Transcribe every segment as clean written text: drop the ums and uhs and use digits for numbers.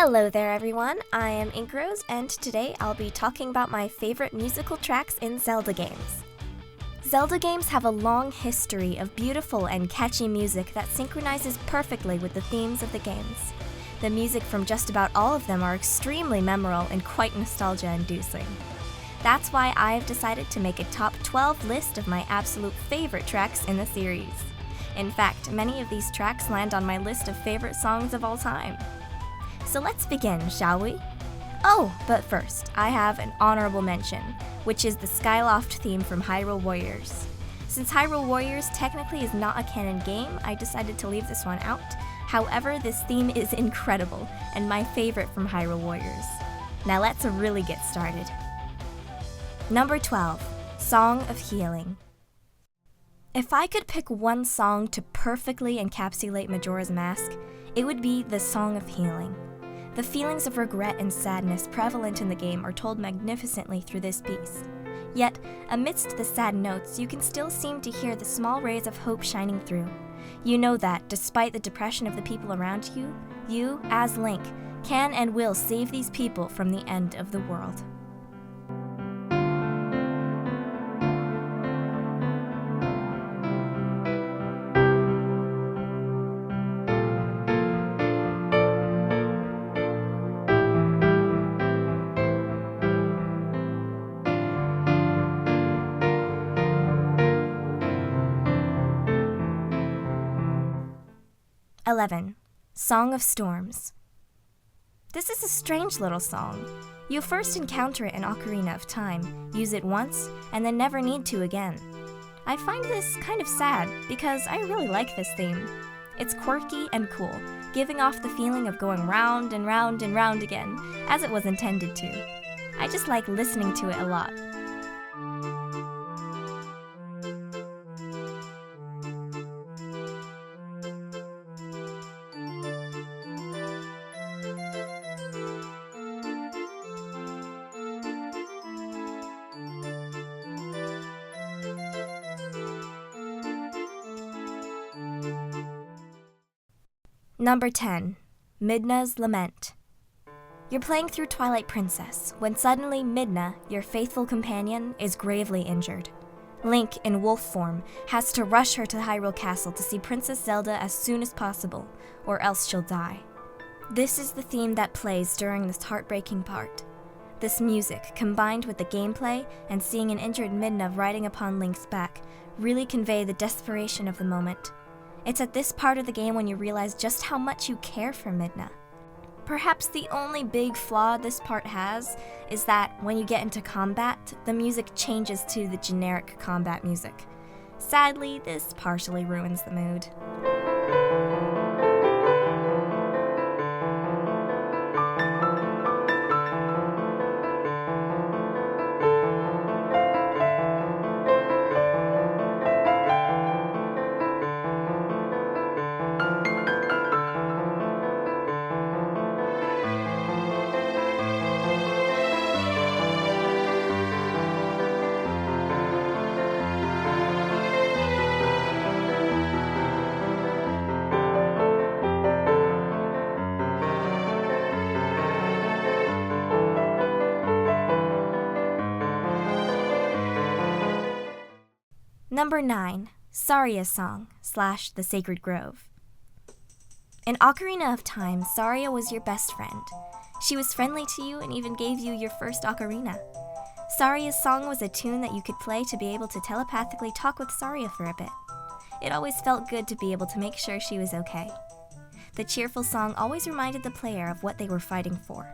Hello there everyone, I am Inkrose, and today I'll be talking about my favorite musical tracks in Zelda games. Zelda games have a long history of beautiful and catchy music that synchronizes perfectly with the themes of the games. The music from just about all of them are extremely memorable and quite nostalgia-inducing. That's why I've decided to make a top 12 list of my absolute favorite tracks in the series. In fact, many of these tracks land on my list of favorite songs of all time. So let's begin, shall we? Oh, but first, I have an honorable mention, which is the Skyloft theme from Hyrule Warriors. Since Hyrule Warriors technically is not a canon game, I decided to leave this one out. However, this theme is incredible, and my favorite from Hyrule Warriors. Now let's really get started. Number 12, Song of Healing. If I could pick one song to perfectly encapsulate Majora's Mask, it would be the Song of Healing. The feelings of regret and sadness prevalent in the game are told magnificently through this piece. Yet, amidst the sad notes, you can still seem to hear the small rays of hope shining through. You know that, despite the depression of the people around you, you, as Link, can and will save these people from the end of the world. (11) Song of Storms. This is a strange little song. You first encounter it in Ocarina of Time, use it once, and then never need to again. I find this kind of sad because I really like this theme. It's quirky and cool, giving off the feeling of going round and round and round again, as it was intended to. I just like listening to it a lot. Number 10, Midna's Lament. You're playing through Twilight Princess, when suddenly Midna, your faithful companion, is gravely injured. Link, in wolf form, has to rush her to Hyrule Castle to see Princess Zelda as soon as possible, or else she'll die. This is the theme that plays during this heartbreaking part. This music, combined with the gameplay and seeing an injured Midna riding upon Link's back, really convey the desperation of the moment. It's at this part of the game when you realize just how much you care for Midna. Perhaps the only big flaw this part has is that when you get into combat, the music changes to the generic combat music. Sadly, this partially ruins the mood. Number 9, Sarias Song / The Sacred Grove. In Ocarina of Time, Saria was your best friend. She was friendly to you and even gave you your first ocarina. Sarias Song was a tune that you could play to be able to telepathically talk with Saria for a bit. It always felt good to be able to make sure she was okay. The cheerful song always reminded the player of what they were fighting for.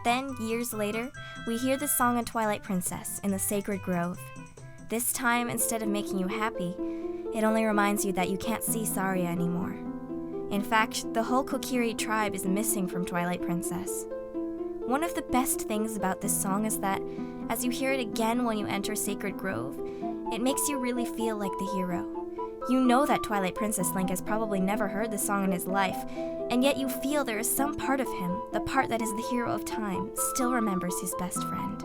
Then, years later, we hear the song in Twilight Princess in the Sacred Grove. This time, instead of making you happy, it only reminds you that you can't see Saria anymore. In fact, the whole Kokiri tribe is missing from Twilight Princess. One of the best things about this song is that, as you hear it again when you enter Sacred Grove, it makes you really feel like the hero. You know that Twilight Princess Link has probably never heard the song in his life, and yet you feel there is some part of him, the part that is the hero of time, still remembers his best friend.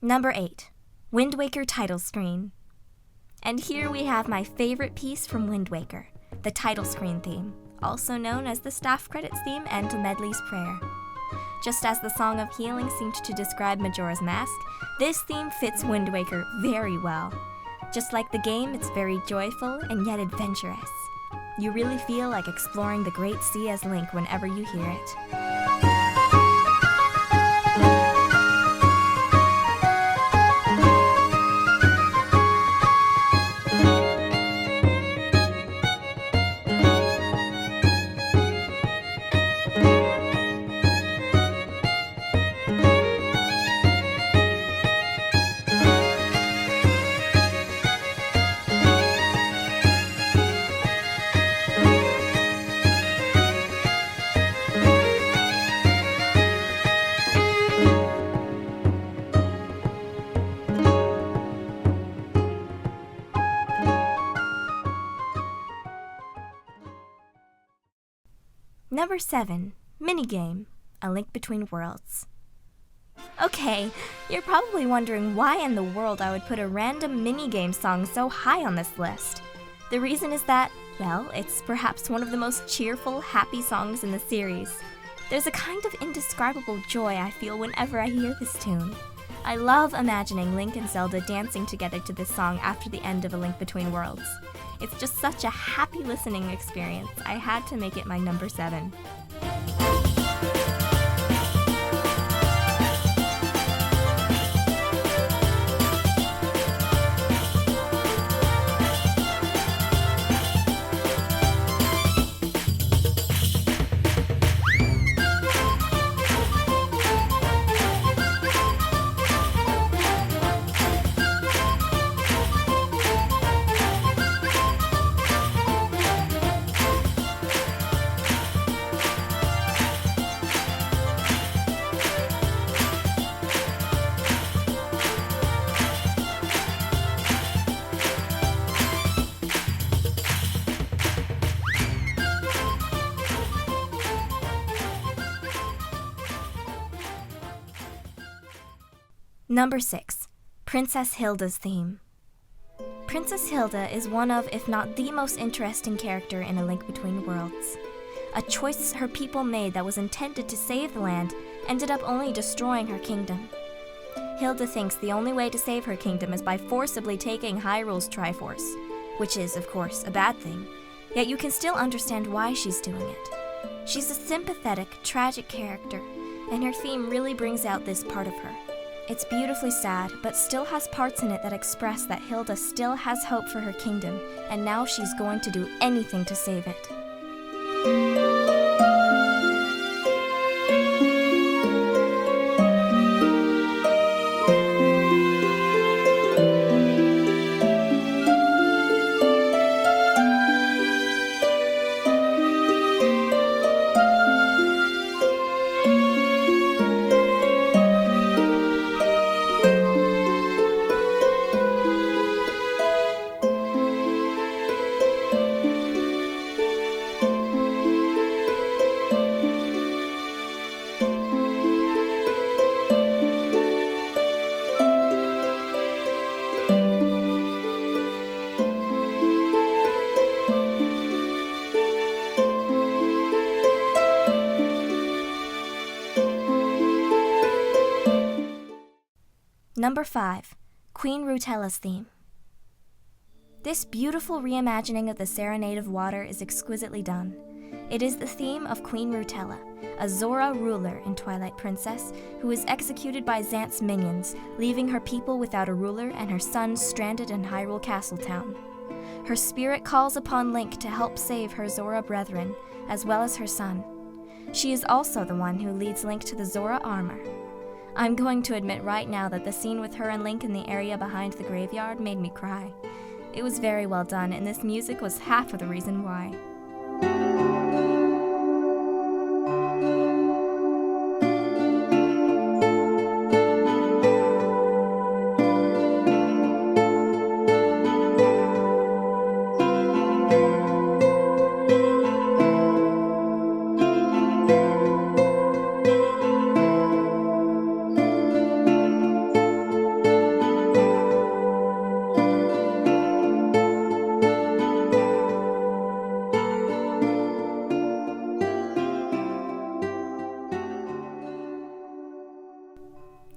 Number 8. Wind Waker title screen. And here we have my favorite piece from Wind Waker, the title screen theme, also known as the staff credits theme and Medley's Prayer. Just as the Song of Healing seemed to describe Majora's Mask, this theme fits Wind Waker very well. Just like the game, it's very joyful and yet adventurous. You really feel like exploring the Great Sea as Link whenever you hear it. Number 7. Minigame, A Link Between Worlds. Okay, you're probably wondering why in the world I would put a random minigame song so high on this list. The reason is that, well, it's perhaps one of the most cheerful, happy songs in the series. There's a kind of indescribable joy I feel whenever I hear this tune. I love imagining Link and Zelda dancing together to this song after the end of A Link Between Worlds. It's just such a happy listening experience. I had to make it my number 7. Number 6. Princess Hilda's theme. Princess Hilda is one of, if not the most interesting character in A Link Between Worlds. A choice her people made that was intended to save the land ended up only destroying her kingdom. Hilda thinks the only way to save her kingdom is by forcibly taking Hyrule's Triforce, which is, of course, a bad thing, yet you can still understand why she's doing it. She's a sympathetic, tragic character, and her theme really brings out this part of her. It's beautifully sad, but still has parts in it that express that Hilda still has hope for her kingdom, and now she's going to do anything to save it. Number 5. Queen Rutella's theme. This beautiful reimagining of the Serenade of Water is exquisitely done. It is the theme of Queen Rutella, a Zora ruler in Twilight Princess, who is executed by Xant's minions, leaving her people without a ruler and her son stranded in Hyrule Castletown. Her spirit calls upon Link to help save her Zora brethren, as well as her son. She is also the one who leads Link to the Zora armor. I'm going to admit right now that the scene with her and Link in the area behind the graveyard made me cry. It was very well done, and this music was half of the reason why.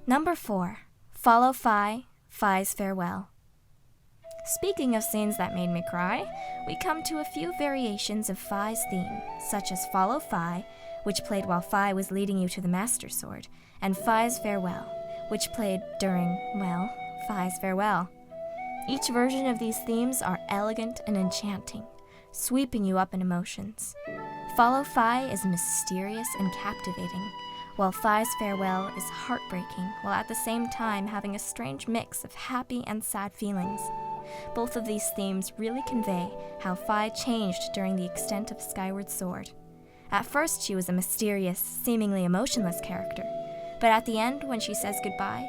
Number 4. Follow Fi, Fi's Farewell. Speaking of scenes that made me cry, we come to a few variations of Fi's theme, such as Follow Fi, which played while Fi was leading you to the Master Sword, and Fi's Farewell, which played during, well, Fi's farewell. Each version of these themes are elegant and enchanting, sweeping you up in emotions. Follow Fi is mysterious and captivating, while Fi's farewell is heartbreaking, while at the same time having a strange mix of happy and sad feelings. Both of these themes really convey how Fi changed during the extent of Skyward Sword. At first, she was a mysterious, seemingly emotionless character, but at the end, when she says goodbye,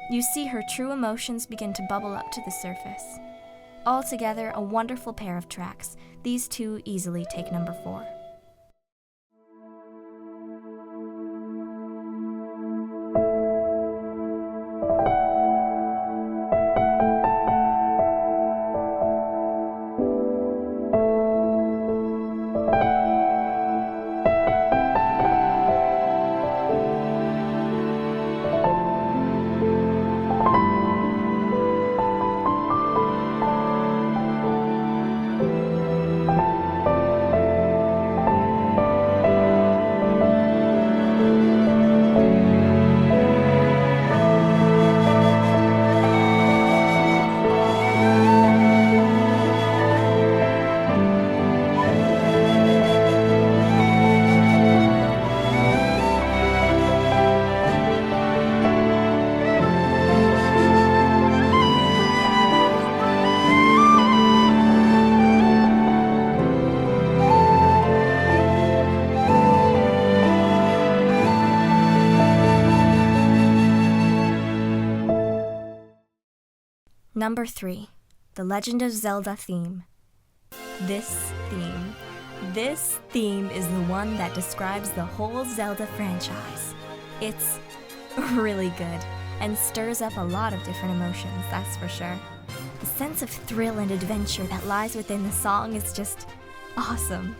you see her true emotions begin to bubble up to the surface. Altogether, a wonderful pair of tracks. These two easily take number 4. Number 3. The Legend of Zelda Theme. This theme is the one that describes the whole Zelda franchise. It's really good and stirs up a lot of different emotions, that's for sure. The sense of thrill and adventure that lies within the song is just awesome.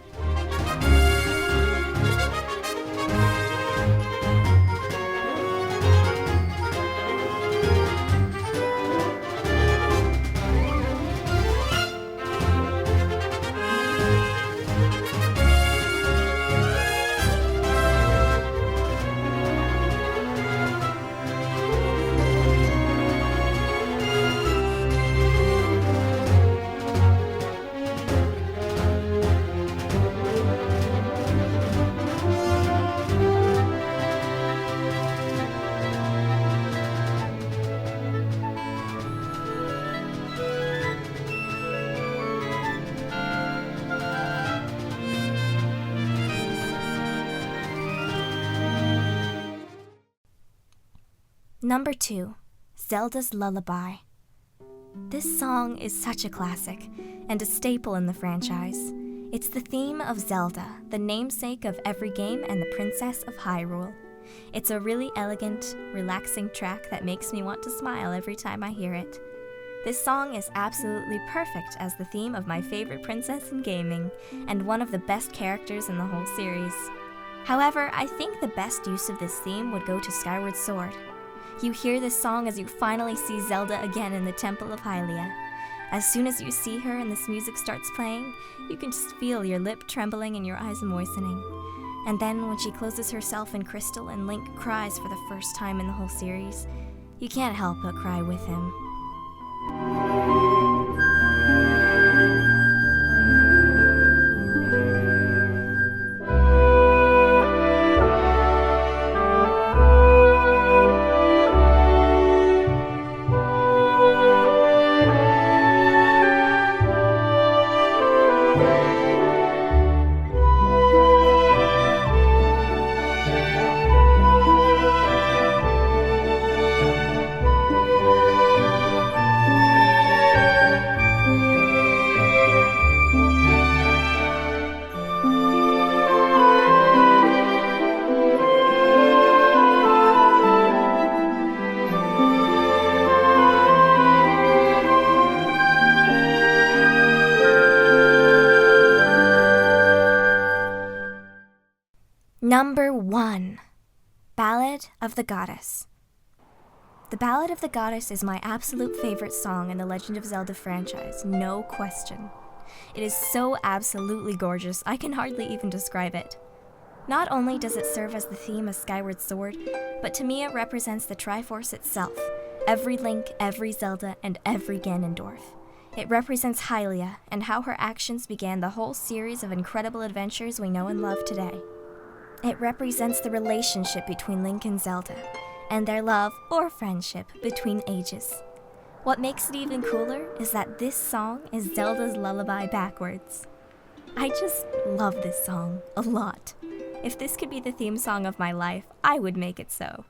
Number 2. Zelda's Lullaby. This song is such a classic and a staple in the franchise. It's the theme of Zelda, the namesake of every game and the Princess of Hyrule. It's a really elegant, relaxing track that makes me want to smile every time I hear it. This song is absolutely perfect as the theme of my favorite princess in gaming, and one of the best characters in the whole series. However, I think the best use of this theme would go to Skyward Sword. You hear this song as you finally see Zelda again in the Temple of Hylia. As soon as you see her and this music starts playing, you can just feel your lip trembling and your eyes moistening. And then when she closes herself in crystal and Link cries for the first time in the whole series, you can't help but cry with him. Number 1. Ballad of the Goddess. The Ballad of the Goddess is my absolute favorite song in the Legend of Zelda franchise, no question. It is so absolutely gorgeous, I can hardly even describe it. Not only does it serve as the theme of Skyward Sword, but to me it represents the Triforce itself, every Link, every Zelda, and every Ganondorf. It represents Hylia and how her actions began the whole series of incredible adventures we know and love today. It represents the relationship between Link and Zelda, and their love or friendship between ages. What makes it even cooler is that this song is Zelda's lullaby backwards. I just love this song a lot. If this could be the theme song of my life, I would make it so.